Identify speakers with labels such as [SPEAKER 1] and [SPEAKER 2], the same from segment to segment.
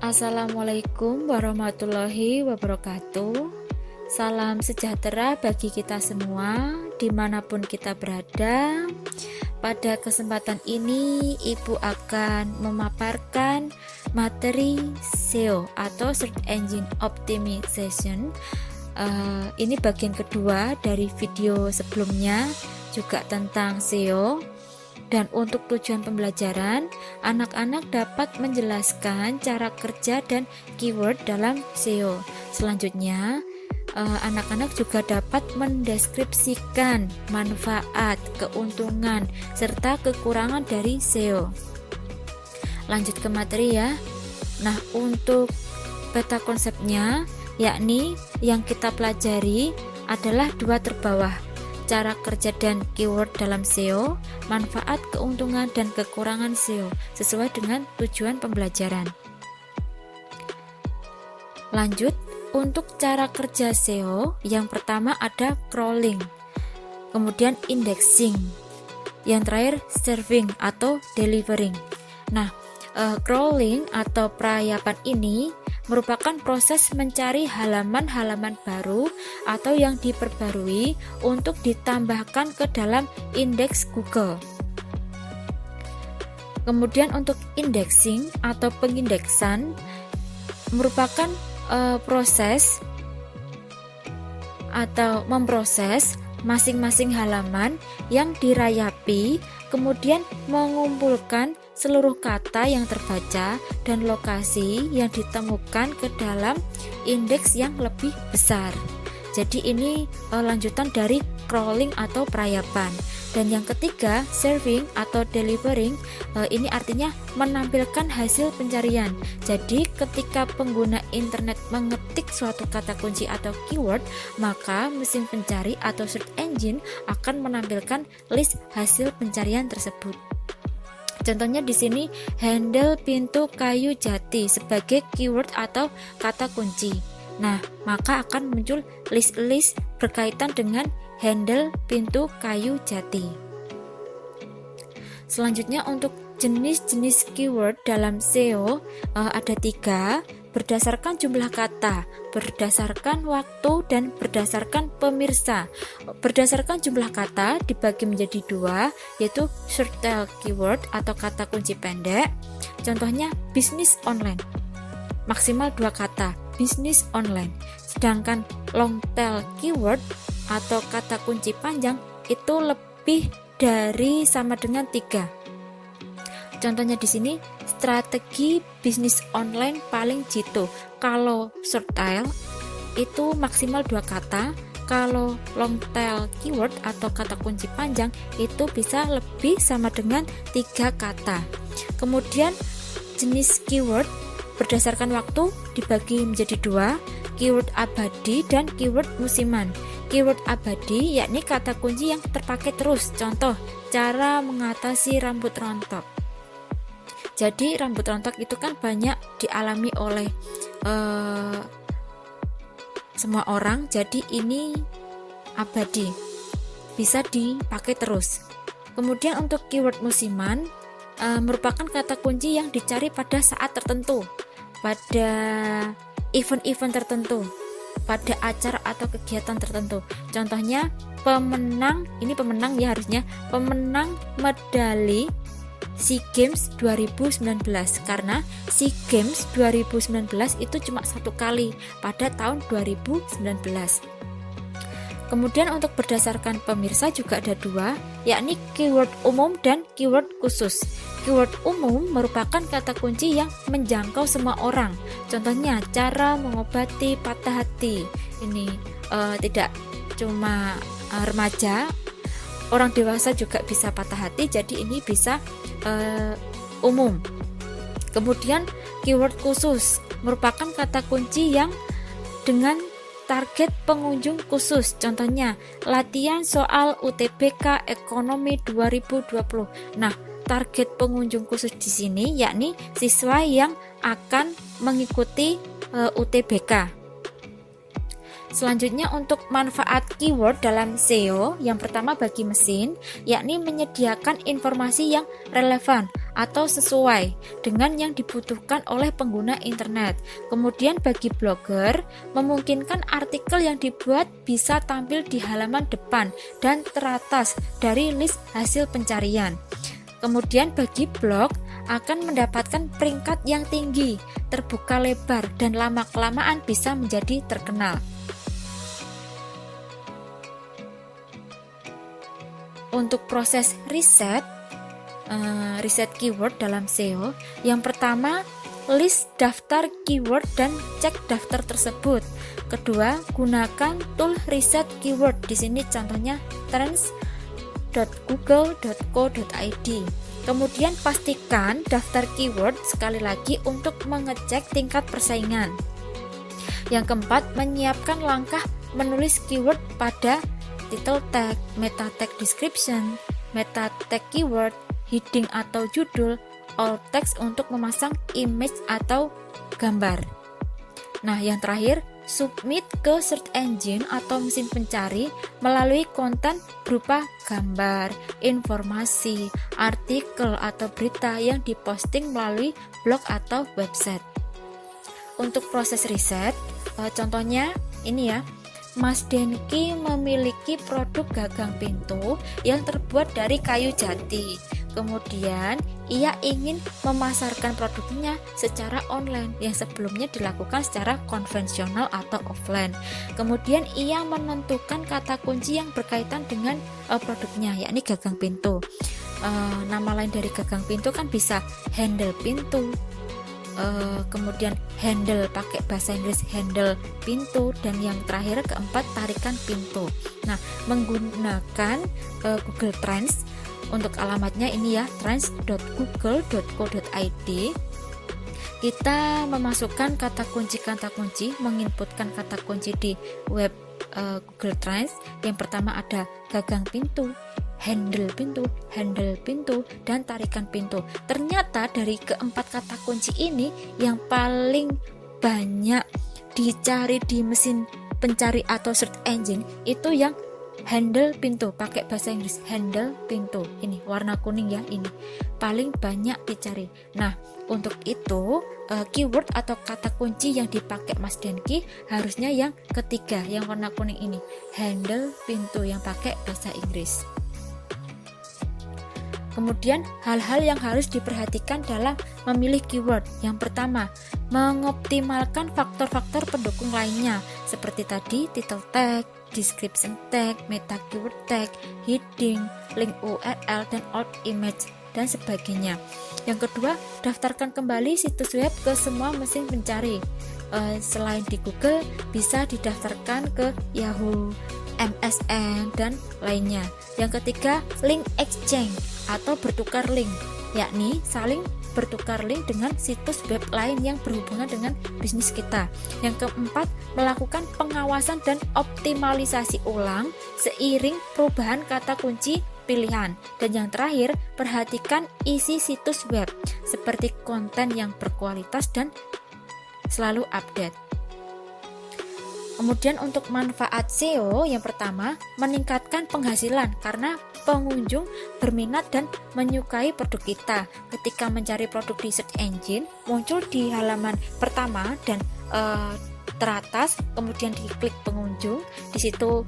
[SPEAKER 1] Assalamualaikum warahmatullahi wabarakatuh. Salam sejahtera bagi kita semua dimanapun kita berada. Pada kesempatan ini Ibu akan memaparkan materi SEO atau Search Engine Optimization. Ini bagian kedua dari video sebelumnya juga tentang SEO. Dan untuk tujuan pembelajaran, anak-anak dapat menjelaskan cara kerja dan keyword dalam SEO. Selanjutnya, anak-anak juga dapat mendeskripsikan manfaat, keuntungan, serta kekurangan dari SEO. Lanjut ke materi ya. Nah, untuk peta konsepnya, yakni yang kita pelajari adalah dua terbawah: cara kerja dan keyword dalam SEO, manfaat, keuntungan, dan kekurangan SEO sesuai dengan tujuan pembelajaran. Lanjut, untuk cara kerja SEO, yang pertama ada crawling, kemudian indexing, yang terakhir serving atau delivering. Nah, crawling atau perayapan ini merupakan proses mencari halaman-halaman baru atau yang diperbarui untuk ditambahkan ke dalam indeks Google. Kemudian untuk indexing atau pengindeksan merupakan proses atau memproses masing-masing halaman yang dirayapi, kemudian mengumpulkan seluruh kata yang terbaca dan lokasi yang ditemukan ke dalam indeks yang lebih besar. Jadi ini lanjutan dari crawling atau perayapan. Dan yang ketiga, serving atau delivering, ini artinya menampilkan hasil pencarian. Jadi ketika pengguna internet mengetik suatu kata kunci atau keyword, maka mesin pencari atau search engine akan menampilkan list hasil pencarian tersebut. Contohnya di sini handle pintu kayu jati sebagai keyword atau kata kunci. Nah, maka akan muncul list-list berkaitan dengan handle pintu kayu jati. Selanjutnya untuk jenis-jenis keyword dalam SEO ada 3, berdasarkan jumlah kata, berdasarkan waktu, dan berdasarkan pemirsa. Berdasarkan jumlah kata dibagi menjadi 2, yaitu short tail keyword atau kata kunci pendek. Contohnya bisnis online, maksimal 2 kata, bisnis online. Sedangkan long tail keyword atau kata kunci panjang itu lebih dari sama dengan 3. Contohnya di sini strategi bisnis online paling jitu. Kalau short tail itu maksimal 2 kata, kalau long tail keyword atau kata kunci panjang itu bisa lebih sama dengan 3 kata. Kemudian jenis keyword berdasarkan waktu dibagi menjadi 2, keyword abadi dan keyword musiman. Keyword abadi yakni kata kunci yang terpakai terus. Contoh, cara mengatasi rambut rontok. Jadi rambut rontok itu kan banyak dialami oleh semua orang, jadi ini abadi, bisa dipakai terus. Kemudian untuk keyword musiman merupakan kata kunci yang dicari pada saat tertentu, pada event-event tertentu, pada acara atau kegiatan tertentu. Contohnya pemenang, ini pemenang ya harusnya, pemenang medali SEA Games 2019, karena SEA Games 2019 itu cuma 1 kali pada tahun 2019. Kemudian untuk berdasarkan pemirsa juga ada 2, yakni keyword umum dan keyword khusus. Keyword umum merupakan kata kunci yang menjangkau semua orang. Contohnya cara mengobati patah hati. Ini tidak cuma remaja, orang dewasa juga bisa patah hati, jadi ini bisa umum. Kemudian keyword khusus merupakan kata kunci yang dengan target pengunjung khusus. Contohnya latihan soal UTBK ekonomi 2020. Nah, target pengunjung khusus di sini yakni siswa yang akan mengikuti UTBK. Selanjutnya untuk manfaat keyword dalam SEO, yang pertama bagi mesin, yakni menyediakan informasi yang relevan atau sesuai dengan yang dibutuhkan oleh pengguna internet. Kemudian bagi blogger, memungkinkan artikel yang dibuat bisa tampil di halaman depan dan teratas dari list hasil pencarian. Kemudian bagi blog, akan mendapatkan peringkat yang tinggi, terbuka lebar, dan lama-kelamaan bisa menjadi terkenal. Untuk proses riset keyword dalam SEO, yang pertama list daftar keyword dan cek daftar tersebut. Kedua, gunakan tool riset keyword. Di sini contohnya trends.google.co.id. Kemudian pastikan daftar keyword sekali lagi untuk mengecek tingkat persaingan. Yang keempat, menyiapkan langkah menulis keyword pada title tag, meta tag description, meta tag keyword, heading atau judul, alt text untuk memasang image atau gambar. Nah, yang terakhir, submit ke search engine atau mesin pencari melalui konten berupa gambar, informasi, artikel atau berita yang diposting melalui blog atau website. Untuk proses riset, contohnya ini ya, Mas Denki memiliki produk gagang pintu yang terbuat dari kayu jati. Kemudian, ia ingin memasarkan produknya secara online yang sebelumnya dilakukan secara konvensional atau offline. Kemudian, ia menentukan kata kunci yang berkaitan dengan produknya, yakni gagang pintu. Nama lain dari gagang pintu kan bisa handle pintu, kemudian handle pakai bahasa Inggris handle pintu, dan yang terakhir keempat tarikan pintu. Nah, menggunakan Google Trends untuk alamatnya ini ya, trends.google.co.id. Kita memasukkan kata kunci, menginputkan kata kunci di web Google Trends. Yang pertama ada gagang pintu, handle pintu, dan tarikan pintu. Ternyata dari keempat kata kunci ini yang paling banyak dicari di mesin pencari atau search engine itu yang handle pintu, pakai bahasa Inggris handle pintu. Ini warna kuning ya, ini paling banyak dicari. Nah, untuk itu keyword atau kata kunci yang dipakai Mas Denki harusnya yang ketiga, yang warna kuning ini, handle pintu, yang pakai bahasa Inggris. Kemudian hal-hal yang harus diperhatikan dalam memilih keyword. Yang pertama, mengoptimalkan faktor-faktor pendukung lainnya seperti tadi title tag, description tag, meta keyword tag, heading, link URL, dan alt image, dan sebagainya. Yang kedua, daftarkan kembali situs web ke semua mesin pencari. Selain di Google, bisa didaftarkan ke Yahoo, MSN, dan lainnya. Yang ketiga, link exchange atau bertukar link, yakni saling bertukar link dengan situs web lain yang berhubungan dengan bisnis kita. Yang keempat, melakukan pengawasan dan optimalisasi ulang seiring perubahan kata kunci pilihan. Dan yang terakhir, perhatikan isi situs web seperti konten yang berkualitas dan selalu update. Kemudian untuk manfaat SEO, yang pertama, meningkatkan penghasilan karena pengunjung berminat dan menyukai produk kita. Ketika mencari produk di search engine, muncul di halaman pertama dan teratas, kemudian diklik pengunjung. Di situ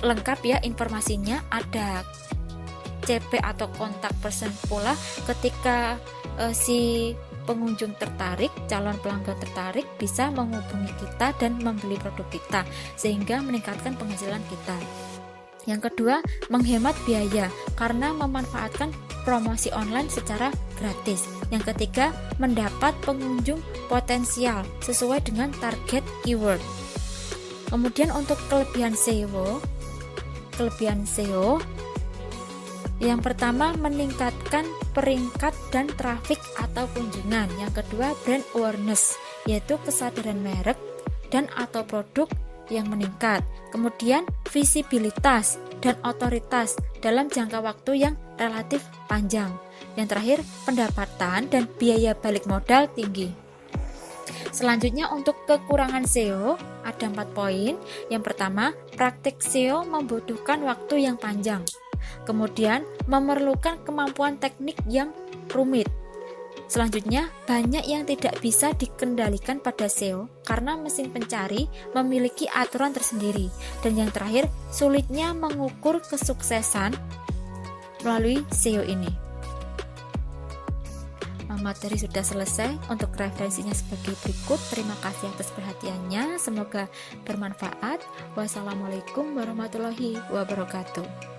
[SPEAKER 1] lengkap ya informasinya, ada CP atau kontak person pula. Ketika si pengunjung tertarik, calon pelanggan tertarik, bisa menghubungi kita dan membeli produk kita sehingga meningkatkan penghasilan kita. Yang kedua, menghemat biaya karena memanfaatkan promosi online secara gratis. Yang ketiga, mendapat pengunjung potensial sesuai dengan target keyword. Kemudian untuk kelebihan SEO, yang pertama, meningkatkan peringkat dan trafik atau kunjungan. Yang kedua, brand awareness, yaitu kesadaran merek dan atau produk yang meningkat. Kemudian, visibilitas dan otoritas dalam jangka waktu yang relatif panjang. Yang terakhir, pendapatan dan biaya balik modal tinggi. Selanjutnya untuk kekurangan SEO ada 4 poin. Yang pertama, praktik SEO membutuhkan waktu yang panjang. Kemudian, memerlukan kemampuan teknik yang rumit. Selanjutnya, banyak yang tidak bisa dikendalikan pada SEO karena mesin pencari memiliki aturan tersendiri. Dan yang terakhir, sulitnya mengukur kesuksesan melalui SEO ini. Materi sudah selesai. Untuk referensinya sebagai berikut. Terima kasih atas perhatiannya. Semoga bermanfaat. Wassalamualaikum warahmatullahi wabarakatuh.